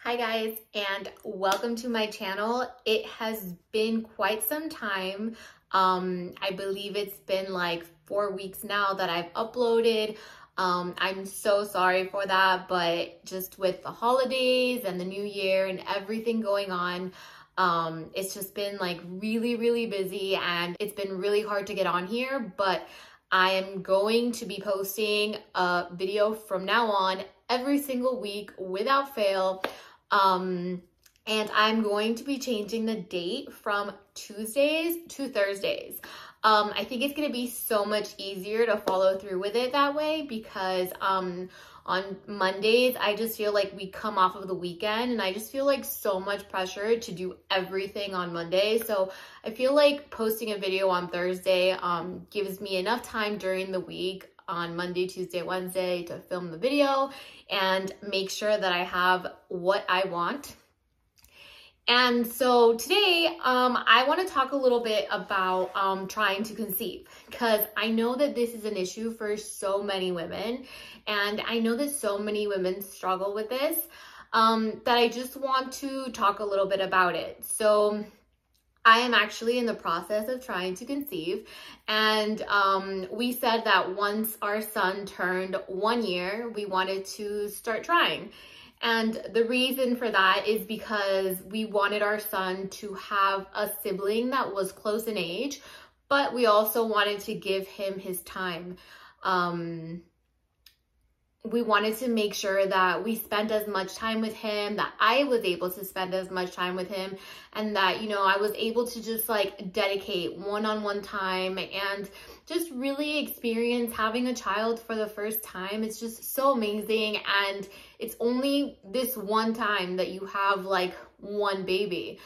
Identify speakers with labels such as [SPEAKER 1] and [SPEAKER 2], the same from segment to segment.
[SPEAKER 1] Hi guys, and welcome to my channel. It has been quite some time. I believe it's been like 4 weeks now that I've uploaded. I'm so sorry for that, but just with the holidays and the new year and everything going on, it's just been like really busy and it's been really hard to get on here, but I am going to be posting a video from now on every single week without fail. And I'm going to be changing the date from Tuesdays to Thursdays. I think it's going to be so much easier to follow through with it that way because, on Mondays, I just feel like we come off of the weekend and I just feel like so much pressure to do everything on Monday. So I feel like posting a video on Thursday, gives me enough time during the week on Monday, Tuesday, Wednesday to film the video and make sure that I have what I want. And so today, I want to talk a little bit about trying to conceive, because I know that this is an issue for so many women, and I know that so many women struggle with this, that I just want to talk a little bit about it. So I am actually in the process of trying to conceive, and we said that once our son turned 1 year, we wanted to start trying. And the reason for that is because we wanted our son to have a sibling that was close in age, but we also wanted to give him his time. We wanted to make sure that we spent as much time with him, that I was able to spend as much time with him, and that, you know, I was able to just like dedicate one-on-one time and just really experience having a child for the first time. It's just so amazing. And it's only this one time that you have like one baby.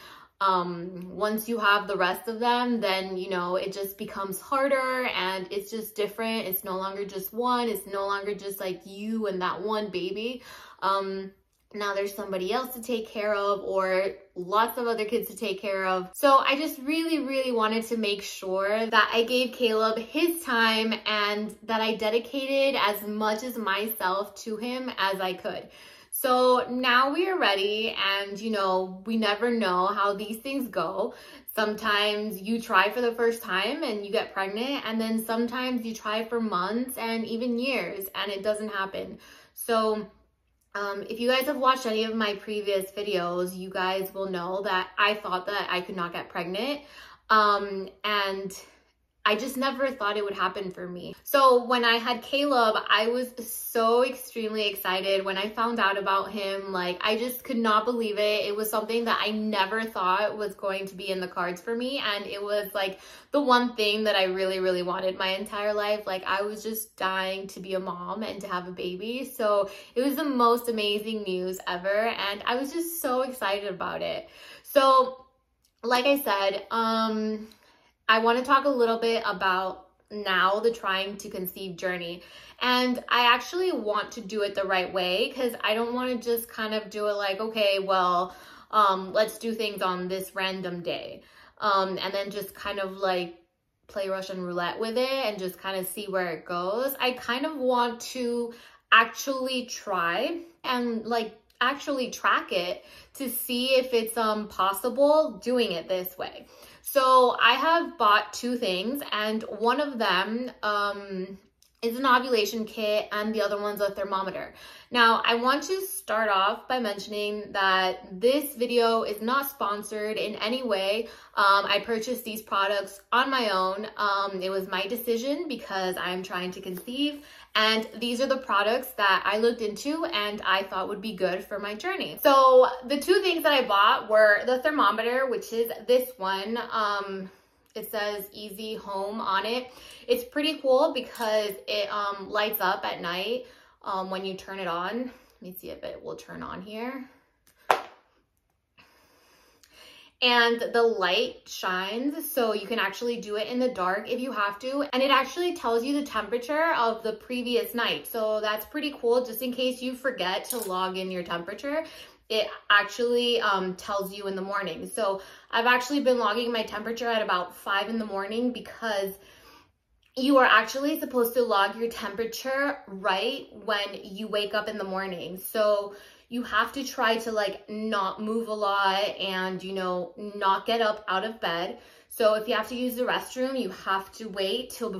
[SPEAKER 1] Once you have the rest of them, then, you know, it just becomes harder and it's just different. It's no longer just one. It's no longer just like you and that one baby. Now there's somebody else to take care of or lots of other kids to take care of. So I just really wanted to make sure that I gave Caleb his time and that I dedicated as much as myself to him as I could. So now we are ready, and you know, we never know how these things go. Sometimes you try for the first time and you get pregnant, and then sometimes you try for months and even years and it doesn't happen. So if you guys have watched any of my previous videos, you guys will know that I thought that I could not get pregnant. And I just never thought it would happen for me. So when I had Caleb, I was so extremely excited. When I found out about him, like, I just could not believe it. It was something that I never thought was going to be in the cards for me. And it was like the one thing that I really wanted my entire life. Like, I was just dying to be a mom and to have a baby. So it was the most amazing news ever. And I was just so excited about it. So like I said, I want to talk a little bit about now the trying to conceive journey. And I actually want to do it the right way, because I don't want to just kind of do it like, okay, well, let's do things on this random day. And then just kind of like play Russian roulette with it and just kind of see where it goes. I kind of want to actually try and like actually track it to see if it's possible doing it this way. So I have bought 2 things, and one of them is an ovulation kit and the other one's a thermometer. Now, I want to start off by mentioning that this video is not sponsored in any way. I purchased these products on my own. It was my decision because I'm trying to conceive, and these are the products that I looked into and I thought would be good for my journey. So the 2 things that I bought were the thermometer, which is this one. It says Easy Home on it. It's pretty cool because it lights up at night when you turn it on. Let me see if it will turn on here. And the light shines, so you can actually do it in the dark if you have to. And it actually tells you the temperature of the previous night. So that's pretty cool, just in case you forget to log in your temperature. It actually tells you in the morning. So I've actually been logging my temperature at about 5 in the morning, because you are actually supposed to log your temperature right when you wake up in the morning. So you have to try to like not move a lot and, you know, not get up out of bed. So if you have to use the restroom, you have to wait till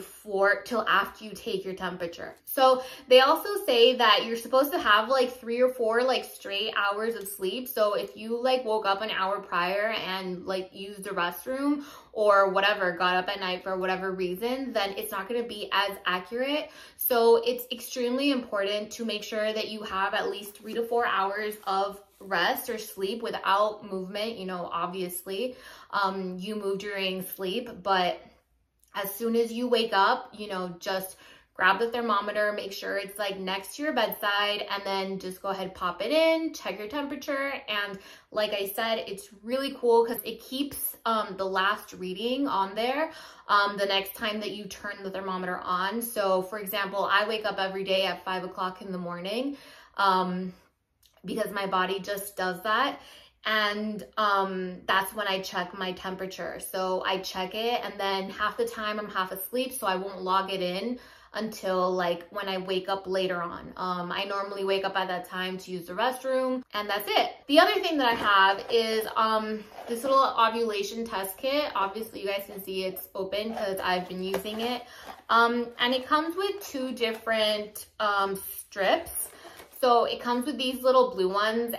[SPEAKER 1] after you take your temperature. So they also say that you're supposed to have like 3 or 4 like straight hours of sleep. So if you like woke up an hour prior and like used the restroom or whatever, got up at night for whatever reason, then it's not going to be as accurate. So it's extremely important to make sure that you have at least 3 to 4 hours of rest or sleep without movement. You know, obviously you move during sleep, but as soon as you wake up, you know, just grab the thermometer, make sure it's like next to your bedside, and then just go ahead, pop it in, check your temperature. And like I said, it's really cool because it keeps the last reading on there the next time that you turn the thermometer on. So for example, I wake up every day at 5 o'clock in the morning because my body just does that. And that's when I check my temperature. So I check it, and then half the time I'm half asleep, so I won't log it in until like when I wake up later on. I normally wake up at that time to use the restroom, and that's it. The other thing that I have is this little ovulation test kit. Obviously you guys can see it's open because I've been using it. And it comes with 2 different strips. So it comes with these little blue ones.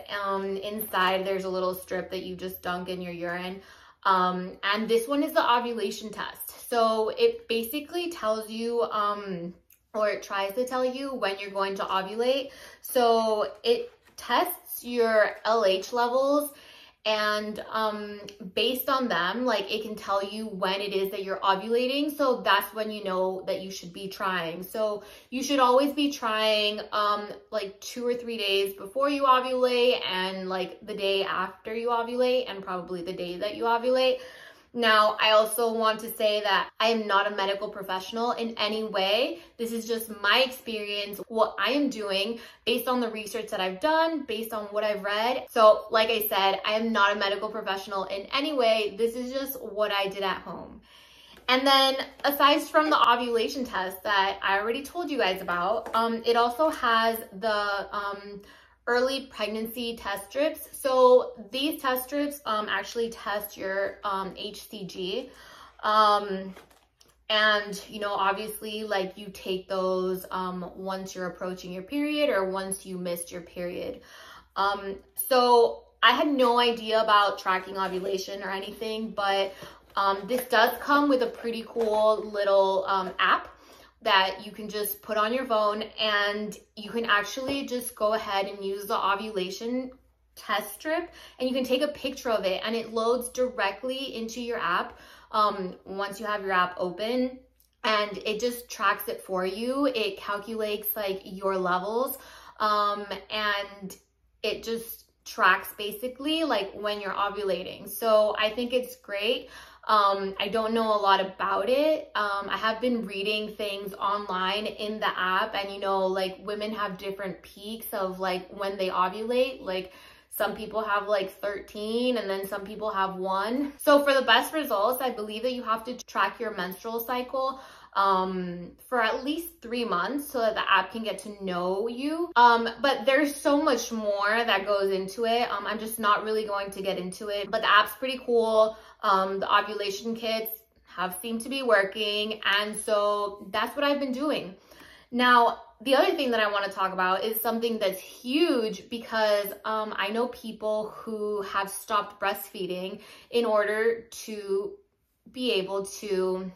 [SPEAKER 1] Inside there's a little strip that you just dunk in your urine. And this one is the ovulation test. So it basically tells you, or it tries to tell you when you're going to ovulate. So it tests your LH levels, and based on them, like it can tell you when it is that you're ovulating. So that's when you know that you should be trying. So you should always be trying like 2 or 3 days before you ovulate, and like the day after you ovulate, and probably the day that you ovulate. Now, I also want to say that I am not a medical professional in any way. This is just my experience, what I am doing based on the research that I've done, based on what I've read. So like I said, I am not a medical professional in any way. This is just what I did at home. And then aside from the ovulation test that I already told you guys about, it also has the early pregnancy test strips. So these test strips actually test your HCG. And, you know, obviously, like you take those once you're approaching your period or once you missed your period. So I had no idea about tracking ovulation or anything, but this does come with a pretty cool little app that you can just put on your phone, and you can actually just go ahead and use the ovulation test strip, and you can take a picture of it, and it loads directly into your app once you have your app open, and it just tracks it for you. It calculates like your levels, and it just tracks basically like when you're ovulating. So I think it's great. I don't know a lot about it. I have been reading things online in the app, and you know, like women have different peaks of like when they ovulate. Like some people have like 13, and then some people have 1. So for the best results, I believe that you have to track your menstrual cycle for at least 3 months so that the app can get to know you. But there's so much more that goes into it. I'm just not really going to get into it, but the app's pretty cool. The ovulation kits have seemed to be working, and so that's what I've been doing. Now, the other thing that I want to talk about is something that's huge, because I know people who have stopped breastfeeding in order to be able to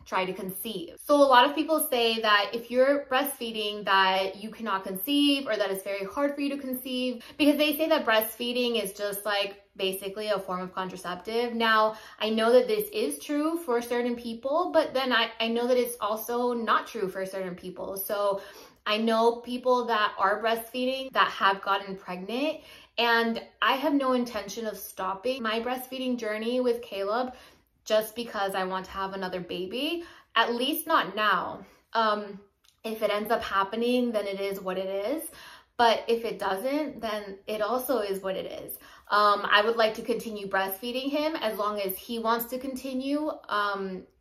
[SPEAKER 1] try to conceive. So a lot of people say that if you're breastfeeding that you cannot conceive, or that it's very hard for you to conceive, because they say that breastfeeding is just like basically a form of contraceptive. Now, I know that this is true for certain people, but then I know that it's also not true for certain people. So I know people that are breastfeeding that have gotten pregnant, and I have no intention of stopping my breastfeeding journey with Caleb just because I want to have another baby, at least not now. If it ends up happening, then it is what it is. But if it doesn't, then it also is what it is. I would like to continue breastfeeding him as long as he wants to continue.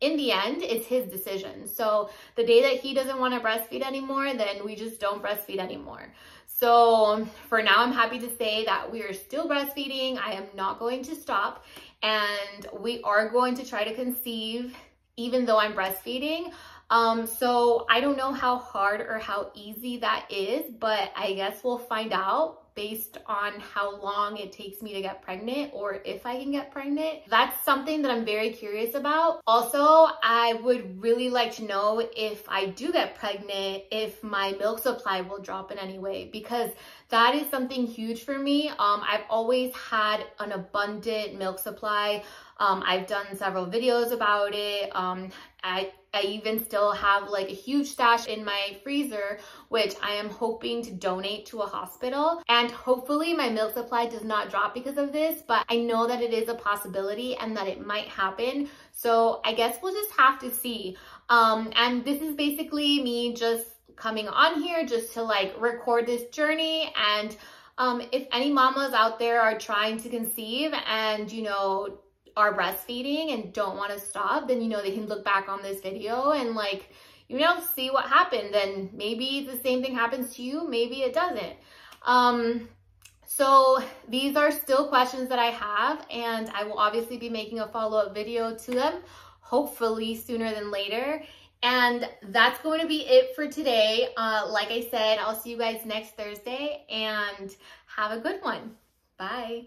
[SPEAKER 1] In the end, it's his decision. So the day that he doesn't want to breastfeed anymore, then we just don't breastfeed anymore. So for now, I'm happy to say that we are still breastfeeding. I am not going to stop, and we are going to try to conceive even though I'm breastfeeding. So I don't know how hard or how easy that is, but I guess we'll find out based on how long it takes me to get pregnant, or if I can get pregnant. That's something that I'm very curious about. Also, I would really like to know if I do get pregnant, if my milk supply will drop in any way, because that is something huge for me. I've always had an abundant milk supply. I've done several videos about it. I even still have like a huge stash in my freezer, which I am hoping to donate to a hospital. And hopefully my milk supply does not drop because of this, but I know that it is a possibility and that it might happen. So I guess we'll just have to see. And this is basically me just coming on here just to like record this journey. And if any mamas out there are trying to conceive and, you know, are breastfeeding and don't want to stop, then, you know, they can look back on this video and like, you know, see what happened. And maybe the same thing happens to you, maybe it doesn't. So these are still questions that I have, and I will obviously be making a follow-up video to them, hopefully sooner than later. And that's going to be it for today. Like I said, I'll see you guys next Thursday, and have a good one. Bye.